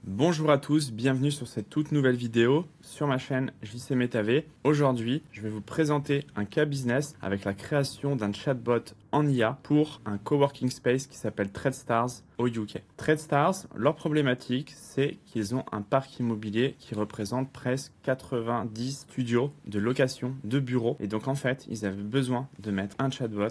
Bonjour à tous, bienvenue sur cette toute nouvelle vidéo sur ma chaîne JC MetaV. Aujourd'hui, je vais vous présenter un cas business avec la création d'un chatbot en IA pour un coworking space qui s'appelle TradeStars au UK. TradeStars, leur problématique, c'est qu'ils ont un parc immobilier qui représente presque 90 studios de location de bureaux. Et donc en fait, ils avaient besoin de mettre un chatbot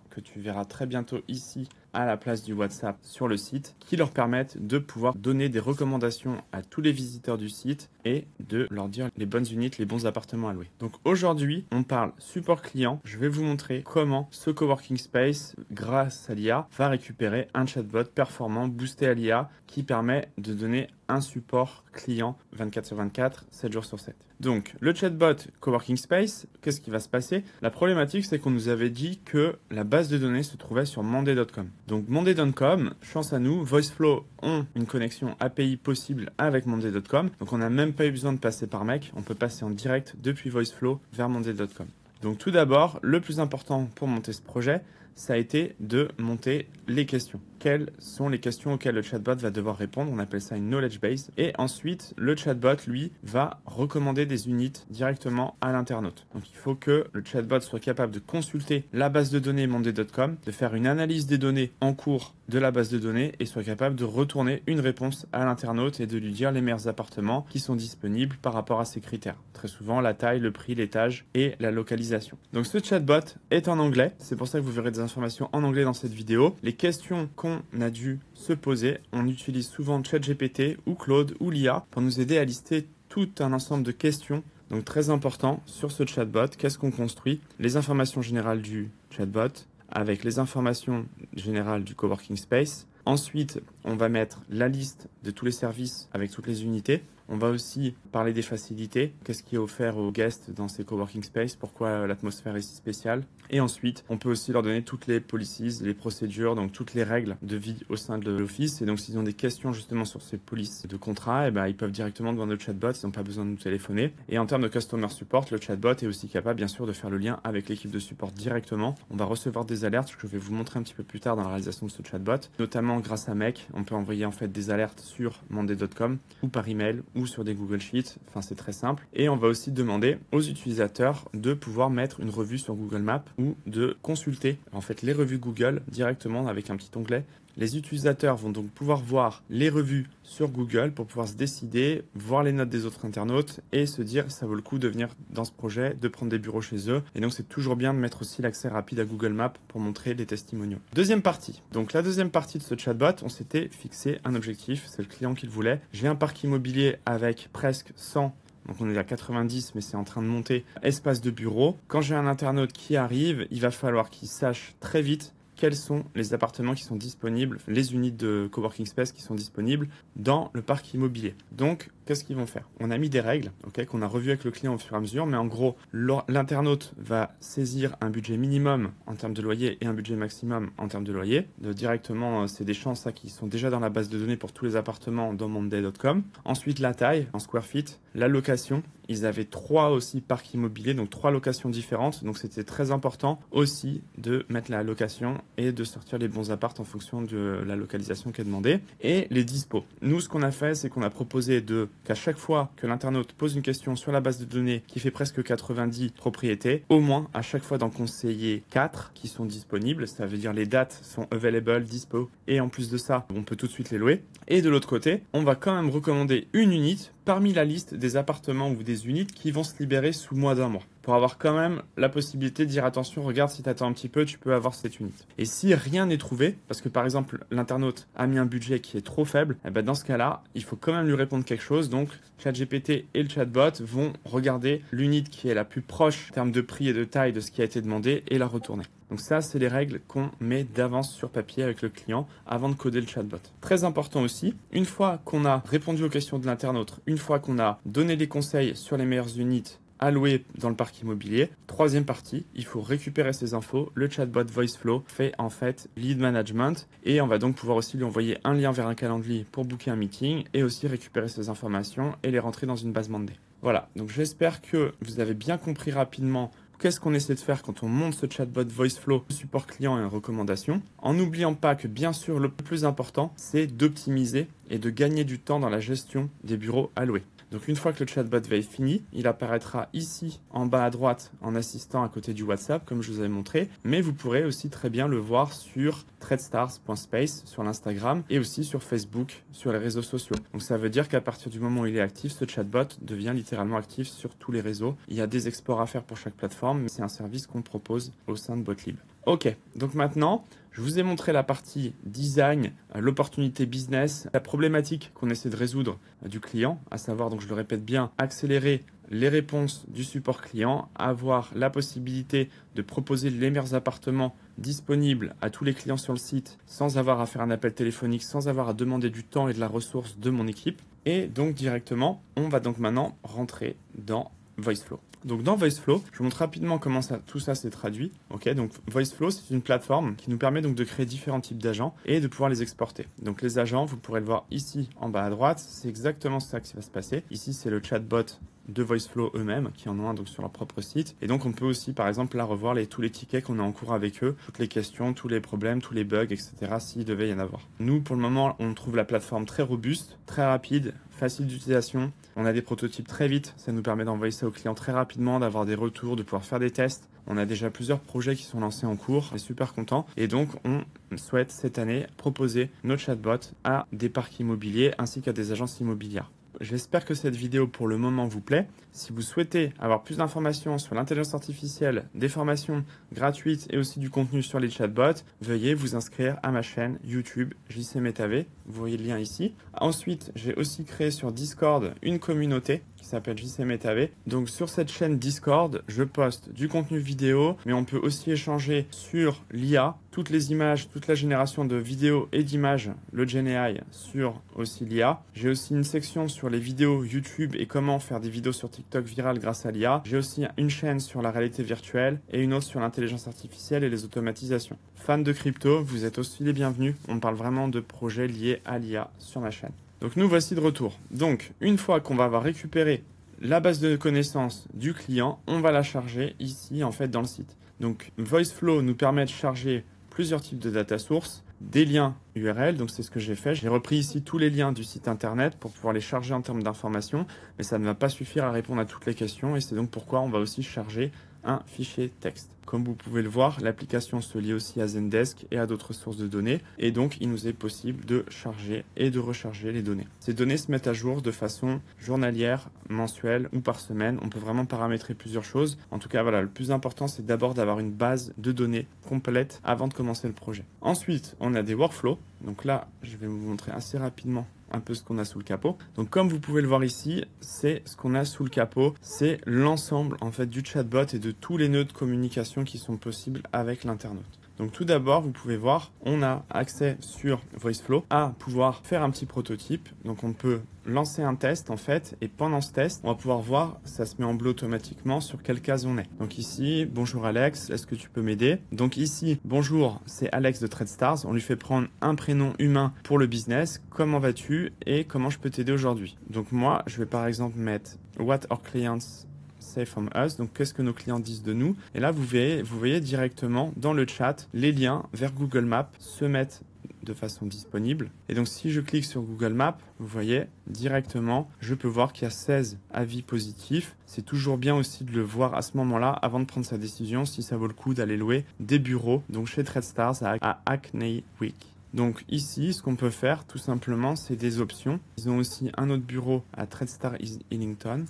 que tu verras très bientôt ici à la place du WhatsApp sur le site, qui leur permettent de pouvoir donner des recommandations à tous les visiteurs du site et de leur dire les bonnes unités, les bons appartements à louer. Donc aujourd'hui, on parle support client. Je vais vous montrer comment ce coworking space, grâce à l'IA, va récupérer un chatbot performant, boosté à l'IA, qui permet de donner un support client 24/24, 7 jours sur 7. Donc, le chatbot Coworking Space, qu'est-ce qui va se passer? La problématique, c'est qu'on nous avait dit que la base de données se trouvait sur monday.com. Donc, monday.com, chance à nous, VoiceFlow ont une connexion API possible avec monday.com. Donc, on n'a même pas eu besoin de passer par Mec. On peut passer en direct depuis VoiceFlow vers monday.com. Donc, tout d'abord, le plus important pour monter ce projet, ça a été de monter les questions. Quelles sont les questions auxquelles le chatbot va devoir répondre? On appelle ça une knowledge base. Et ensuite, le chatbot, lui, va recommander des unités directement à l'internaute. Donc, il faut que le chatbot soit capable de consulter la base de données monday.com, de faire une analyse des données en cours de la base de données et soit capable de retourner une réponse à l'internaute et de lui dire les meilleurs appartements qui sont disponibles par rapport à ces critères. Très souvent, la taille, le prix, l'étage et la localisation. Donc, ce chatbot est en anglais. C'est pour ça que vous verrez des informations en anglais dans cette vidéo. Les questions qu'on a dû se poser, on utilise souvent ChatGPT ou Claude ou l'IA pour nous aider à lister tout un ensemble de questions. Donc très important sur ce chatbot, qu'est-ce qu'on construit? Les informations générales du chatbot avec les informations générales du coworking space. Ensuite, on va mettre la liste de tous les services avec toutes les unités. On va aussi parler des facilités. Qu'est-ce qui est offert aux guests dans ces coworking space? Pourquoi l'atmosphère est si spéciale? Et ensuite, on peut aussi leur donner toutes les policies, les procédures, donc toutes les règles de vie au sein de l'office. Et donc, s'ils ont des questions justement sur ces polices de contrat, ils peuvent directement devant notre chatbot. Ils n'ont pas besoin de nous téléphoner. Et en termes de customer support, le chatbot est aussi capable, bien sûr, de faire le lien avec l'équipe de support directement. On va recevoir des alertes que je vais vous montrer un petit peu plus tard dans la réalisation de ce chatbot, notamment grâce à Mec. On peut envoyer en fait des alertes sur monday.com ou par email ou sur des Google Sheets. Enfin, c'est très simple. Et on va aussi demander aux utilisateurs de pouvoir mettre une revue sur Google Maps ou de consulter en fait les revues Google directement avec un petit onglet. Les utilisateurs vont donc pouvoir voir les revues sur Google pour pouvoir se décider, voir les notes des autres internautes et se dire ça vaut le coup de venir dans ce projet, de prendre des bureaux chez eux. Et donc c'est toujours bien de mettre aussi l'accès rapide à Google Maps pour montrer les testimoniaux. Deuxième partie. Donc la deuxième partie de ce chatbot, on s'était fixé un objectif, c'est le client qui le voulait. J'ai un parc immobilier avec presque 100. Donc on est à 90, mais c'est en train de monter. Espace de bureau. Quand j'ai un internaute qui arrive, il va falloir qu'il sache très vite quels sont les appartements qui sont disponibles, les unités de coworking space qui sont disponibles dans le parc immobilier. Donc, qu'est-ce qu'ils vont faire? On a mis des règles qu'on a revues avec le client au fur et à mesure, mais en gros, l'internaute va saisir un budget minimum en termes de loyer et un budget maximum en termes de loyer. Directement, c'est des champs qui sont déjà dans la base de données pour tous les appartements dans monday.com. Ensuite, la taille en square feet, la location. Ils avaient 3 aussi parcs immobiliers, donc 3 locations différentes. Donc c'était très important aussi de mettre la location et de sortir les bons apparts en fonction de la localisation qui est demandée. Et les dispos. Nous, ce qu'on a fait, c'est qu'on a proposé qu'à chaque fois que l'internaute pose une question sur la base de données qui fait presque 90 propriétés, au moins à chaque fois d'en conseiller 4 qui sont disponibles. Ça veut dire les dates sont available, dispo. Et en plus de ça, on peut tout de suite les louer. Et de l'autre côté, on va quand même recommander une unité parmi la liste des appartements ou des unités qui vont se libérer sous moins d'un mois. Pour avoir quand même la possibilité de dire attention, regarde, si tu attends un petit peu, tu peux avoir cette unité. Et si rien n'est trouvé, parce que par exemple l'internaute a mis un budget qui est trop faible, dans ce cas-là, il faut quand même lui répondre quelque chose. Donc ChatGPT et le chatbot vont regarder l'unité qui est la plus proche en termes de prix et de taille de ce qui a été demandé et la retourner. Donc ça, c'est les règles qu'on met d'avance sur papier avec le client avant de coder le chatbot. Très important aussi, une fois qu'on a répondu aux questions de l'internaute, une fois qu'on a donné des conseils sur les meilleures unités à louer dans le parc immobilier. Troisième partie, il faut récupérer ces infos. Le chatbot VoiceFlow fait en fait lead management et on va donc pouvoir aussi lui envoyer un lien vers un calendrier pour booker un meeting et aussi récupérer ces informations et les rentrer dans une base Monday. Voilà, donc j'espère que vous avez bien compris rapidement qu'est-ce qu'on essaie de faire quand on monte ce chatbot VoiceFlow, support client et recommandation, en n'oubliant pas que bien sûr le plus important, c'est d'optimiser et de gagner du temps dans la gestion des bureaux alloués. Donc une fois que le chatbot va être fini, il apparaîtra ici en bas à droite en assistant à côté du WhatsApp comme je vous avais montré, mais vous pourrez aussi très bien le voir sur TradeStars.space sur l'Instagram et aussi sur Facebook, sur les réseaux sociaux. Donc ça veut dire qu'à partir du moment où il est actif, ce chatbot devient littéralement actif sur tous les réseaux. Il y a des exports à faire pour chaque plateforme, mais c'est un service qu'on propose au sein de Botlib. Ok, donc maintenant, je vous ai montré la partie design, l'opportunité business, la problématique qu'on essaie de résoudre du client, à savoir, donc je le répète bien, accélérer les réponses du support client, avoir la possibilité de proposer les meilleurs appartements disponibles à tous les clients sur le site sans avoir à faire un appel téléphonique, sans avoir à demander du temps et de la ressource de mon équipe. Et donc directement, on va donc maintenant rentrer dans VoiceFlow. Donc dans VoiceFlow, je vous montre rapidement comment tout ça s'est traduit. Ok, donc VoiceFlow, c'est une plateforme qui nous permet donc de créer différents types d'agents et de pouvoir les exporter. Donc les agents, vous pourrez le voir ici en bas à droite, c'est exactement ça qui va se passer. Ici, c'est le chatbot de VoiceFlow eux-mêmes qui en ont un donc sur leur propre site. Et donc on peut aussi par exemple là revoir tous les tickets qu'on a en cours avec eux, toutes les questions, tous les problèmes, tous les bugs, etc. s'il devait y en avoir. Nous pour le moment on trouve la plateforme très robuste, très rapide, facile d'utilisation. On a des prototypes très vite, ça nous permet d'envoyer ça aux clients très rapidement, d'avoir des retours, de pouvoir faire des tests. On a déjà plusieurs projets qui sont lancés en cours, on est super content. Et donc on souhaite cette année proposer nos chatbots à des parcs immobiliers ainsi qu'à des agences immobilières. J'espère que cette vidéo pour le moment vous plaît. Si vous souhaitez avoir plus d'informations sur l'intelligence artificielle, des formations gratuites et aussi du contenu sur les chatbots, veuillez vous inscrire à ma chaîne YouTube JCMetaV. Vous voyez le lien ici. Ensuite, j'ai aussi créé sur Discord une communauté qui s'appelle JCMetaV. Donc sur cette chaîne Discord, je poste du contenu vidéo, mais on peut aussi échanger sur l'IA, toutes les images, toute la génération de vidéos et d'images, le GenAI sur aussi l'IA. J'ai aussi une section sur les vidéos YouTube et comment faire des vidéos sur TikTok virales grâce à l'IA. J'ai aussi une chaîne sur la réalité virtuelle et une autre sur l'intelligence artificielle et les automatisations. Fans de crypto, vous êtes aussi les bienvenus. On parle vraiment de projets liés à l'IA sur ma chaîne. Donc nous voici de retour. Donc une fois qu'on va avoir récupéré la base de connaissances du client, on va la charger ici en fait dans le site. Donc VoiceFlow nous permet de charger plusieurs types de data sources, des liens URL, donc c'est ce que j'ai fait. J'ai repris ici tous les liens du site internet pour pouvoir les charger en termes d'informations, mais ça ne va pas suffire à répondre à toutes les questions et c'est donc pourquoi on va aussi charger un fichier texte. Comme vous pouvez le voir, l'application se lie aussi à Zendesk et à d'autres sources de données et donc il nous est possible de charger et de recharger les données. Ces données se mettent à jour de façon journalière, mensuelle ou par semaine. On peut vraiment paramétrer plusieurs choses. En tout cas, voilà, le plus important c'est d'abord d'avoir une base de données complète avant de commencer le projet. Ensuite, on a des workflows. Donc là, je vais vous montrer assez rapidement un peu ce qu'on a sous le capot. Donc comme vous pouvez le voir ici, c'est ce qu'on a sous le capot, c'est l'ensemble en fait du chatbot et de tous les nœuds de communication qui sont possibles avec l'internaute. Donc tout d'abord, vous pouvez voir, on a accès sur VoiceFlow à pouvoir faire un petit prototype. Donc on peut lancer un test en fait et pendant ce test, on va pouvoir voir, ça se met en bleu automatiquement sur quelle case on est. Donc ici, bonjour Alex, est-ce que tu peux m'aider? Donc ici, bonjour, c'est Alex de TradeStars. On lui fait prendre un prénom humain pour le business. Comment vas-tu et comment je peux t'aider aujourd'hui? Donc moi, je vais par exemple mettre What our clients say from us, donc qu'est-ce que nos clients disent de nous. Et là, vous voyez directement dans le chat, les liens vers Google Maps se mettent de façon disponible. Et donc, si je clique sur Google Maps, vous voyez directement, je peux voir qu'il y a 16 avis positifs. C'est toujours bien aussi de le voir à ce moment-là, avant de prendre sa décision, si ça vaut le coup d'aller louer des bureaux, donc chez TradeStars à Hackney Wick. Donc ici, ce qu'on peut faire, tout simplement, c'est des options. Ils ont aussi un autre bureau à TradeStars Islington.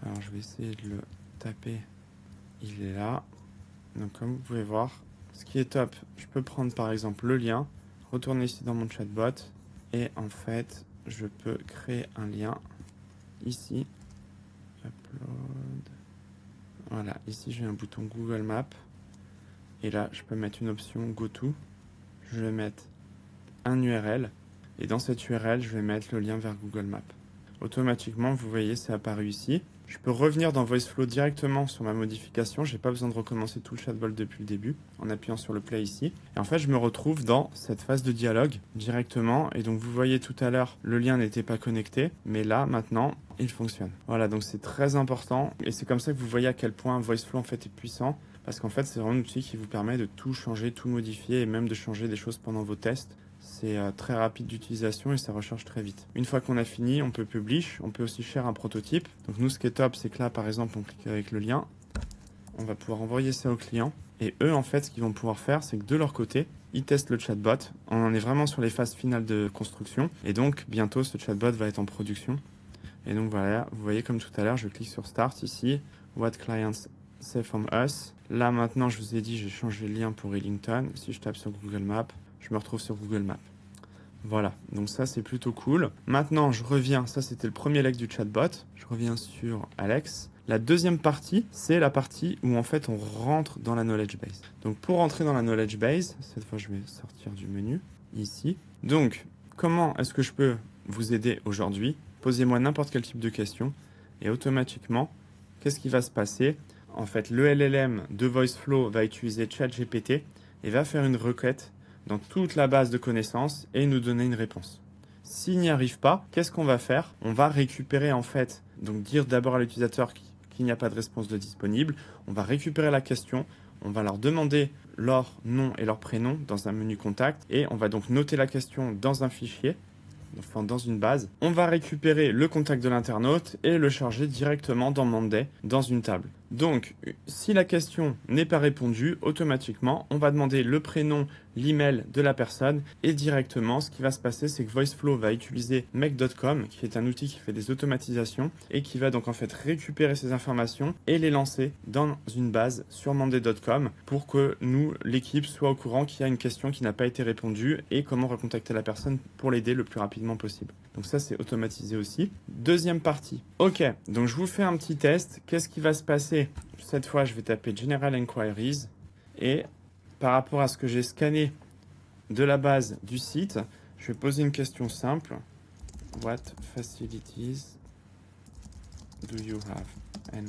Alors je vais essayer de le taper, il est là. Donc comme vous pouvez voir, ce qui est top, je peux prendre par exemple le lien, retourner ici dans mon chatbot et en fait je peux créer un lien ici. Upload. Voilà, ici j'ai un bouton Google Maps et là je peux mettre une option GoTo. Je vais mettre un URL et dans cette URL je vais mettre le lien vers Google Maps. Automatiquement, vous voyez, c'est apparu ici. Je peux revenir dans VoiceFlow directement sur ma modification. Je n'ai pas besoin de recommencer tout le chatbot depuis le début en appuyant sur le play ici. Et en fait, je me retrouve dans cette phase de dialogue directement. Et donc, vous voyez tout à l'heure, le lien n'était pas connecté. Mais là, maintenant, il fonctionne. Voilà, donc c'est très important. Et c'est comme ça que vous voyez à quel point VoiceFlow en fait est puissant. Parce qu'en fait, c'est vraiment un outil qui vous permet de tout changer, tout modifier et même de changer des choses pendant vos tests. C'est très rapide d'utilisation et ça recharge très vite. Une fois qu'on a fini, on peut publish, on peut aussi share un prototype. Donc nous, ce qui est top, c'est que là, par exemple, on clique avec le lien, on va pouvoir envoyer ça au client. Et eux, en fait, ce qu'ils vont pouvoir faire, c'est que de leur côté, ils testent le chatbot. On en est vraiment sur les phases finales de construction. Et donc, bientôt, ce chatbot va être en production. Et donc, voilà, vous voyez, comme tout à l'heure, je clique sur Start ici. What clients say from us. Là, maintenant, je vous ai dit, j'ai changé le lien pour Ellington. Si je tape sur Google Maps, je me retrouve sur Google Maps. Voilà, donc ça, c'est plutôt cool. Maintenant, je reviens. Ça, c'était le premier leg du chatbot. Je reviens sur Alex. La deuxième partie, c'est la partie où en fait on rentre dans la knowledge base. Donc pour rentrer dans la knowledge base, cette fois je vais sortir du menu ici. Donc comment est-ce que je peux vous aider aujourd'hui? Posez-moi n'importe quel type de question et automatiquement, qu'est-ce qui va se passer? En fait, le LLM de VoiceFlow va utiliser ChatGPT et va faire une requête dans toute la base de connaissances et nous donner une réponse. S'il n'y arrive pas, qu'est-ce qu'on va faire? On va récupérer en fait, donc dire d'abord à l'utilisateur qu'il n'y a pas de réponse de disponible. On va récupérer la question, on va leur demander leur nom et leur prénom dans un menu contact et on va donc noter la question dans un fichier, enfin dans une base. On va récupérer le contact de l'internaute et le charger directement dans Monday, dans une table. Donc, si la question n'est pas répondue, automatiquement, on va demander le prénom, l'email de la personne et directement, ce qui va se passer, c'est que VoiceFlow va utiliser make.com, qui est un outil qui fait des automatisations et qui va donc en fait récupérer ces informations et les lancer dans une base sur monday.com pour que nous, l'équipe, soit au courant qu'il y a une question qui n'a pas été répondue et comment recontacter la personne pour l'aider le plus rapidement possible. Donc ça, c'est automatisé aussi. Deuxième partie. Ok, donc je vous fais un petit test. Qu'est-ce qui va se passer? Cette fois, je vais taper General Enquiries et par rapport à ce que j'ai scanné de la base du site, je vais poser une question simple. What facilities do you have and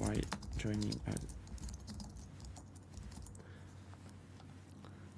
why joining us?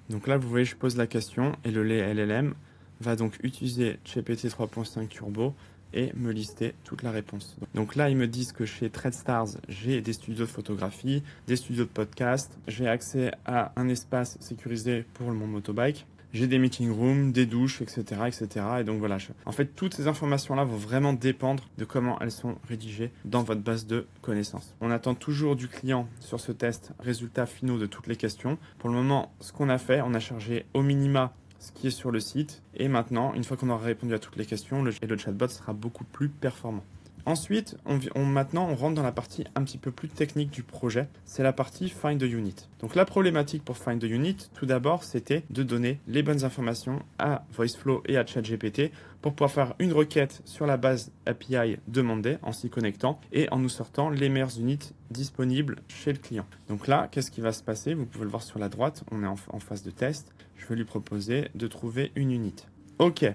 Donc là, vous voyez, je pose la question et le LLM va donc utiliser GPT 3.5 Turbo et me lister toute la réponse. Donc là, ils me disent que chez TradeStars, j'ai des studios de photographie, des studios de podcast, j'ai accès à un espace sécurisé pour mon motobike, j'ai des meeting rooms, des douches, etc., etc. Et donc voilà, en fait, toutes ces informations-là vont vraiment dépendre de comment elles sont rédigées dans votre base de connaissances. On attend toujours du client sur ce test résultats finaux de toutes les questions. Pour le moment, ce qu'on a fait, on a chargé au minima ce qui est sur le site. Et maintenant, une fois qu'on aura répondu à toutes les questions, le chatbot sera beaucoup plus performant. Ensuite, maintenant, on rentre dans la partie un petit peu plus technique du projet. C'est la partie Find the Unit. Donc la problématique pour Find the Unit, tout d'abord, c'était de donner les bonnes informations à VoiceFlow et à ChatGPT pour pouvoir faire une requête sur la base API demandée en s'y connectant et en nous sortant les meilleures unités disponibles chez le client. Donc là, qu'est-ce qui va se passer? Vous pouvez le voir sur la droite, on est en phase de test. Je vais lui proposer de trouver une unité. Ok.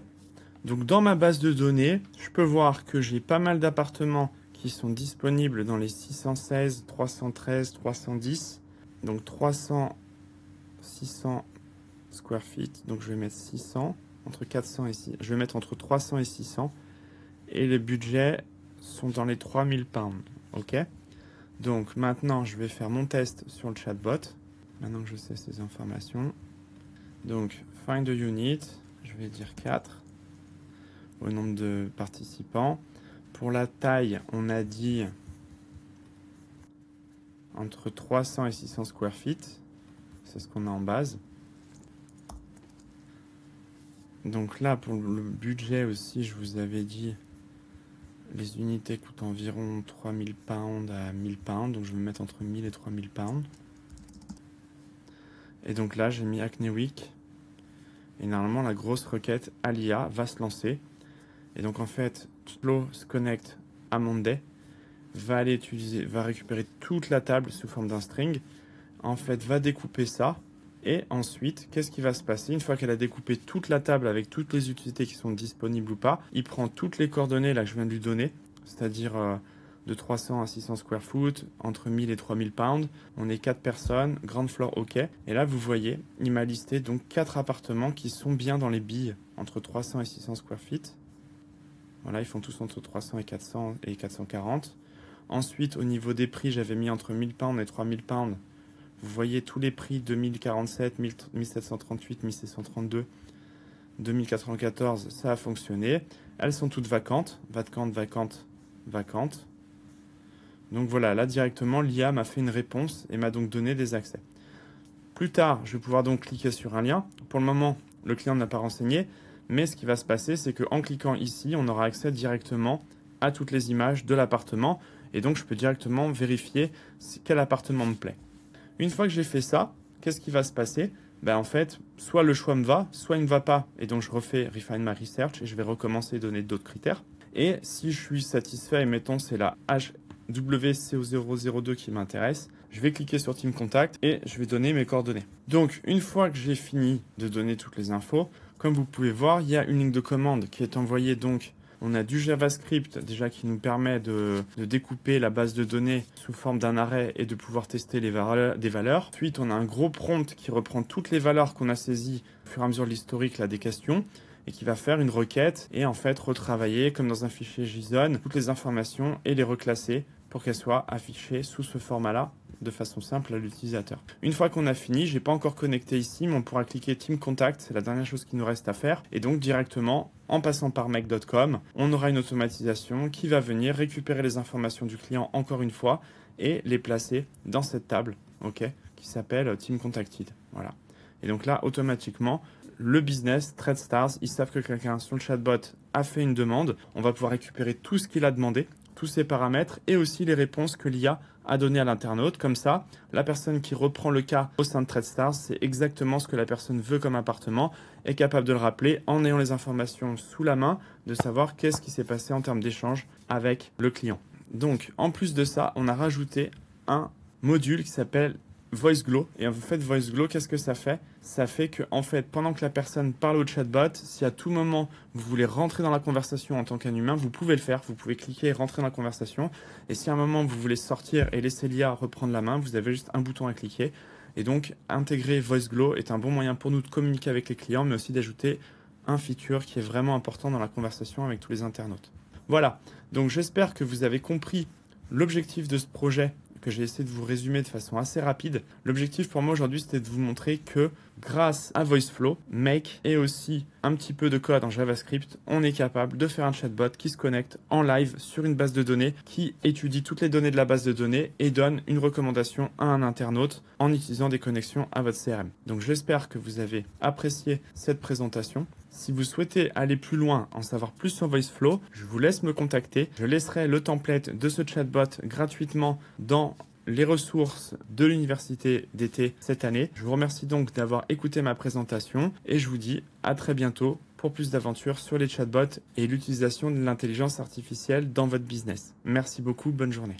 Donc dans ma base de données, je peux voir que j'ai pas mal d'appartements qui sont disponibles dans les 616, 313, 310. Donc 300, 600 square feet. Donc je vais mettre 600, entre 400 et 600. Je vais mettre entre 300 et 600. Et les budgets sont dans les 3000 pounds. Ok. Donc maintenant, je vais faire mon test sur le chatbot. Maintenant que je sais ces informations. Donc find a unit, je vais dire 4. Au nombre de participants. Pour la taille, on a dit entre 300 et 600 square feet. C'est ce qu'on a en base. Donc là, pour le budget aussi, je vous avais dit les unités coûtent environ 3000 pounds à 1000 pounds. Donc je vais mettre entre 1000 et 3000 pounds. Et donc là, j'ai mis Acne Week. Et normalement, la grosse requête à l'IA va se lancer. Et donc en fait, Flow se connecte à Monday, va récupérer toute la table sous forme d'un string, en fait va découper ça, et ensuite, qu'est-ce qui va se passer? Une fois qu'elle a découpé toute la table avec toutes les utilités qui sont disponibles ou pas, il prend toutes les coordonnées là que je viens de lui donner, c'est-à-dire de 300 à 600 square foot, entre 1000 et 3000 pounds, on est 4 personnes, ground floor OK, et là vous voyez, il m'a listé donc 4 appartements qui sont bien dans les billes, entre 300 et 600 square feet. Voilà, ils font tous entre 300 et 400 et 440. Ensuite, au niveau des prix, j'avais mis entre 1000 pounds et 3000 pounds. Vous voyez tous les prix 2047, 1738, 1732 2094, ça a fonctionné. Elles sont toutes vacantes. Vacantes, vacantes, vacantes. Donc voilà, là directement, l'IA m'a fait une réponse et m'a donc donné des accès. Plus tard, je vais pouvoir donc cliquer sur un lien. Pour le moment, le client n'a pas renseigné, mais ce qui va se passer, c'est qu'en cliquant ici, on aura accès directement à toutes les images de l'appartement et donc je peux directement vérifier quel appartement me plaît. Une fois que j'ai fait ça, qu'est-ce qui va se passer? En fait, soit le choix me va, soit il ne me va pas et donc je refais Refine My Research et je vais recommencer et donner d'autres critères. Et si je suis satisfait, et mettons c'est la HWCO002 qui m'intéresse, je vais cliquer sur Team Contact et je vais donner mes coordonnées. Donc, une fois que j'ai fini de donner toutes les infos, comme vous pouvez voir, il y a une ligne de commande qui est envoyée. Donc, on a du JavaScript déjà qui nous permet de découper la base de données sous forme d'un array et de pouvoir tester des valeurs. Ensuite, on a un gros prompt qui reprend toutes les valeurs qu'on a saisies au fur et à mesure de l'historique des questions et qui va faire une requête et en fait retravailler comme dans un fichier JSON toutes les informations et les reclasser pour qu'elles soient affichées sous ce format-là de façon simple à l'utilisateur. Une fois qu'on a fini, j'ai pas encore connecté ici, mais on pourra cliquer Team Contact, c'est la dernière chose qui nous reste à faire. Et donc directement, en passant par make.com, on aura une automatisation qui va venir récupérer les informations du client encore une fois et les placer dans cette table, qui s'appelle Team Contacted. Voilà. Et donc là, automatiquement, le business, TradeStars, ils savent que quelqu'un sur le chatbot a fait une demande. On va pouvoir récupérer tout ce qu'il a demandé, tous ces paramètres et aussi les réponses que l'IA a données à l'internaute. Comme ça, la personne qui reprend le cas au sein de TradeStars, c'est exactement ce que la personne veut comme appartement, est capable de le rappeler en ayant les informations sous la main, de savoir qu'est-ce qui s'est passé en termes d'échange avec le client. Donc, en plus de ça, on a rajouté un module qui s'appelle VoiceGlow. Et en fait, VoiceGlow, qu'est-ce que ça fait? Ça fait que, en fait, pendant que la personne parle au chatbot, si à tout moment vous voulez rentrer dans la conversation en tant qu'un humain, vous pouvez le faire. Vous pouvez cliquer et rentrer dans la conversation. Et si à un moment vous voulez sortir et laisser l'IA reprendre la main, vous avez juste un bouton à cliquer. Et donc, intégrer VoiceGlow est un bon moyen pour nous de communiquer avec les clients, mais aussi d'ajouter un feature qui est vraiment important dans la conversation avec tous les internautes. Voilà. Donc, j'espère que vous avez compris l'objectif de ce projet que j'ai essayé de vous résumer de façon assez rapide. L'objectif pour moi aujourd'hui, c'était de vous montrer que grâce à VoiceFlow, Make et aussi un petit peu de code en JavaScript, on est capable de faire un chatbot qui se connecte en live sur une base de données, qui étudie toutes les données de la base de données et donne une recommandation à un internaute en utilisant des connexions à votre CRM. Donc j'espère que vous avez apprécié cette présentation. Si vous souhaitez aller plus loin, en savoir plus sur VoiceFlow, je vous laisse me contacter. Je laisserai le template de ce chatbot gratuitement dans les ressources de l'université d'été cette année. Je vous remercie donc d'avoir écouté ma présentation et je vous dis à très bientôt pour plus d'aventures sur les chatbots et l'utilisation de l'intelligence artificielle dans votre business. Merci beaucoup, bonne journée.